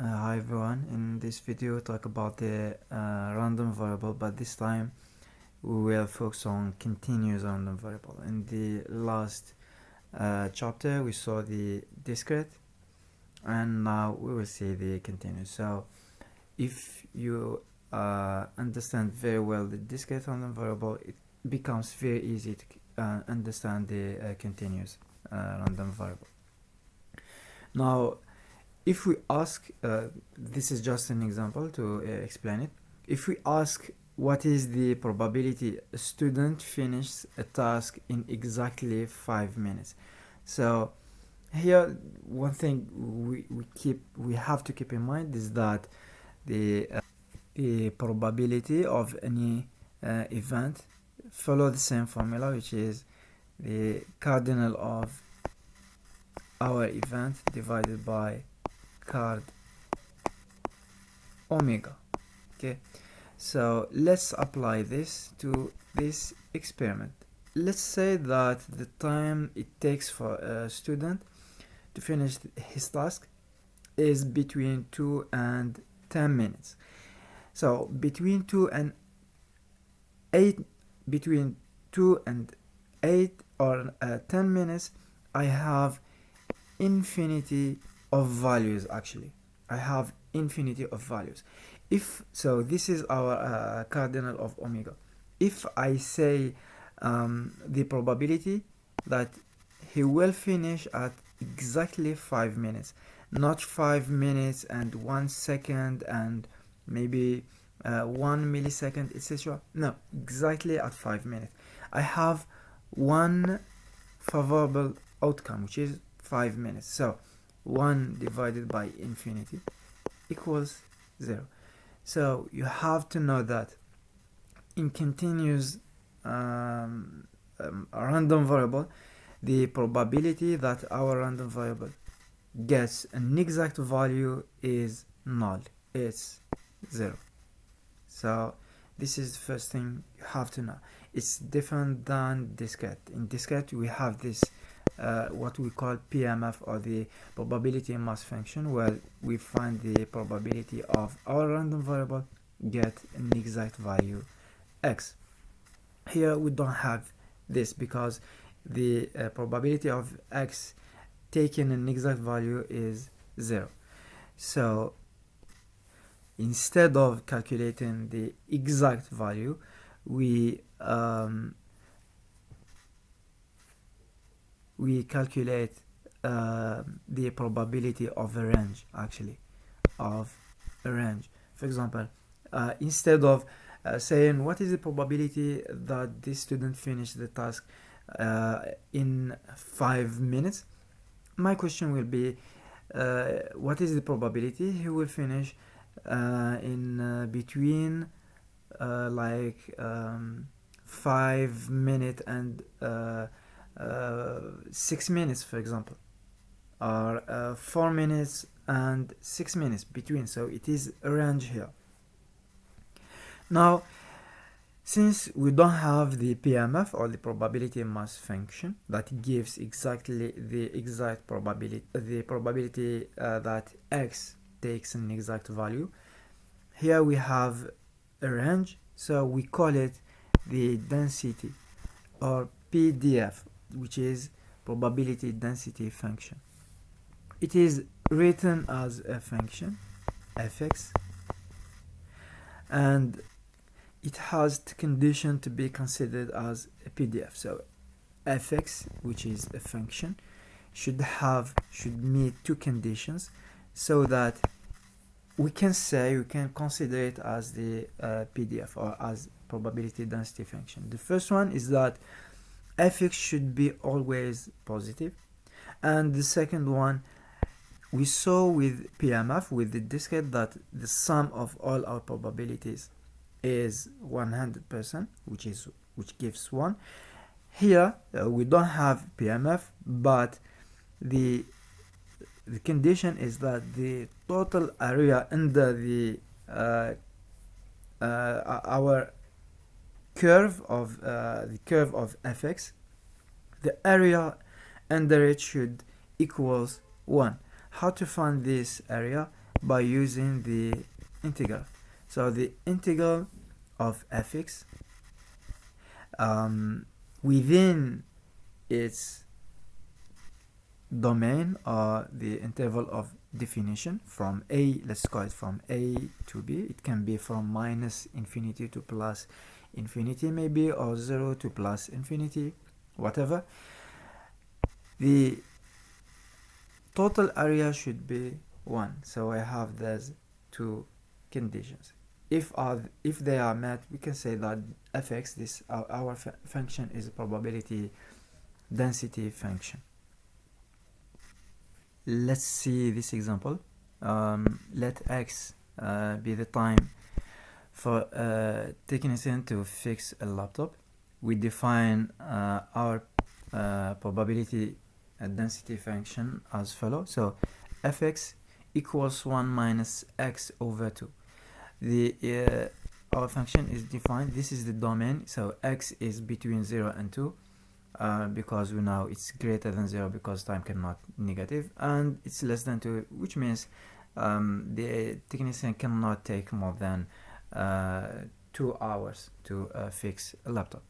Hi everyone, in this video we'll talk about the random variable, but this time we will focus on continuous random variable. In the last chapter we saw the discrete and now we will see the continuous. So if you understand very well the discrete random variable, it becomes very easy to understand the continuous random variable. Now if we ask, this is just an example to explain it. If we ask what is the probability a student finishes a task in exactly 5 minutes, so here one thing we have to keep in mind is that the probability of any event follow the same formula, which is the cardinal of our event divided by card omega. Okay, so let's apply this to this experiment. Let's say that the time it takes for a student to finish his task is between 2 and 10 minutes. So between 2 and 8 or 10 minutes, I have infinity of values. Actually, I have infinity of values. If so, this is our cardinal of omega. If I say the probability that he will finish at exactly 5 minutes, not 5 minutes and 1 second and maybe 1 millisecond, etc. No, exactly at 5 minutes. I have one favorable outcome, which is 5 minutes. So 1 divided by infinity equals 0. So you have to know that in continuous random variable, the probability that our random variable gets an exact value is null. It's 0. So this is the first thing you have to know. It's different than discrete. In discrete we have this what we call PMF, or the probability mass function, where we find the probability of our random variable get an exact value x. Here we don't have this because the probability of x taking an exact value is 0. So instead of calculating the exact value, we calculate the probability of a range, actually, of a range. For example, instead of saying what is the probability that this student finished the task in 5 minutes, my question will be what is the probability he will finish in between 5 minutes and 6 minutes, for example, or 4 minutes and 6 minutes between. So it is a range here. Now, since we don't have the PMF, or the probability mass function, that gives exactly the exact probability, that x takes an exact value, here we have a range, so we call it the density, or PDF, which is probability density function. It is written as a function fx, and it has the condition to be considered as a PDF. So fx, which is a function, should meet two conditions, so that we can consider it as the PDF, or as probability density function. The first one is that fx should be always positive, and the second one, we saw with PMF, with the discrete, that the sum of all our probabilities is 100%, which gives 1. Here we don't have PMF, but the condition is that the total area under the our curve of fx, the area under it should equals 1. How to find this area? by using the integral. So the integral of fx within its domain, or the interval of definition from a, let's call it from a to b. It can be from minus infinity to plus infinity maybe, or 0 to plus infinity, whatever. The total area should be 1. So I have those two conditions. If they are met, we can say that fx, this our function, is a probability density function. Let's see this example. Let x be the time for technician to fix a laptop. We define our probability density function as follows. So fx equals 1 minus x over 2. The our function is defined. This is the domain, so x is between 0 and 2, because we know it's greater than 0 because time cannot negative, and it's less than 2, which means the technician cannot take more than 2 hours to fix a laptop.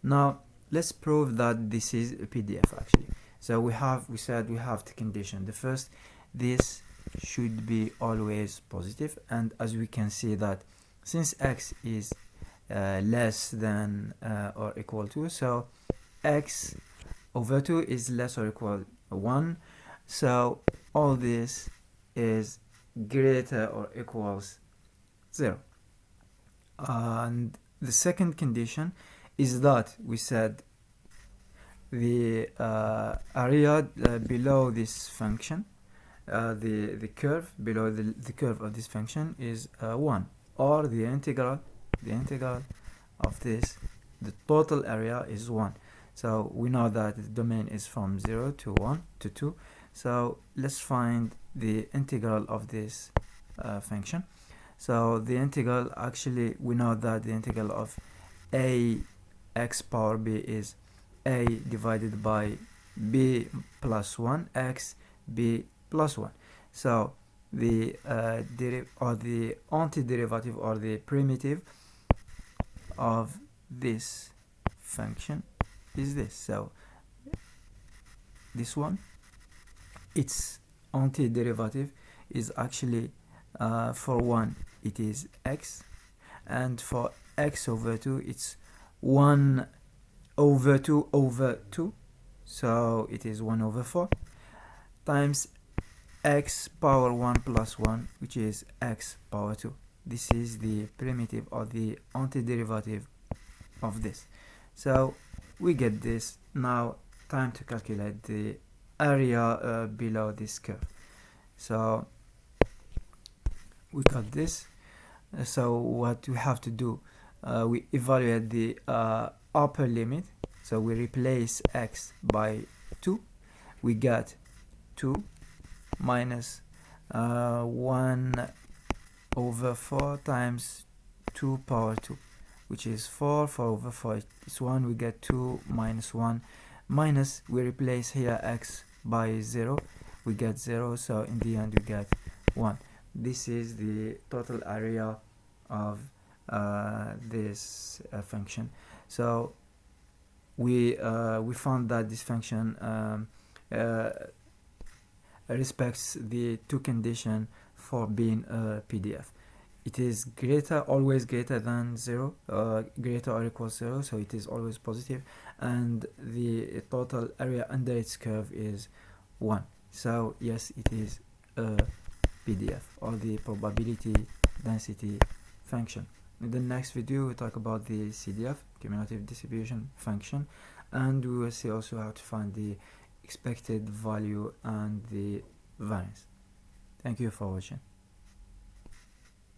Now let's prove that this is a PDF actually. So we said we have the condition. The first, this should be always positive, and as we can see that since x is less than or equal to, so x over 2 is less or equal 1, so all this is greater or equals 0. And the second condition is that we said the area below this function, the curve below the curve of this function is 1, or the integral of this, the total area is 1. So we know that the domain is from 0 to 1 to 2. So let's find the integral of this function. So the integral, actually we know that the integral of a x power b is a divided by b plus 1 x b plus 1. So the antiderivative or the primitive of this function is this. So this one, its antiderivative is actually for 1 it is x, and for x over 2 it's 1 over 2 over 2, so it is 1 over 4 times x power 1 plus 1, which is x power 2. This is the primitive or the antiderivative of this. So we get this. Now time to calculate the area below this curve. So we got this. So what we have to do, we evaluate the upper limit. So we replace x by 2. We get 2 minus 1 over 4 times 2 power 2, which is 4. 4 over 4 is 1. We get 2 minus 1, minus, we replace here x by 0. We get 0. So in the end we get 1. This is the total area of this function. So we found that this function respects the two conditions for being a PDF. It is always greater than 0, greater or equal 0, so it is always positive, and the total area under its curve is 1. So yes, it is a PDF, or the probability density function. In the next video we'll talk about the CDF, cumulative distribution function, and we will see also how to find the expected value and the variance. Thank you for watching.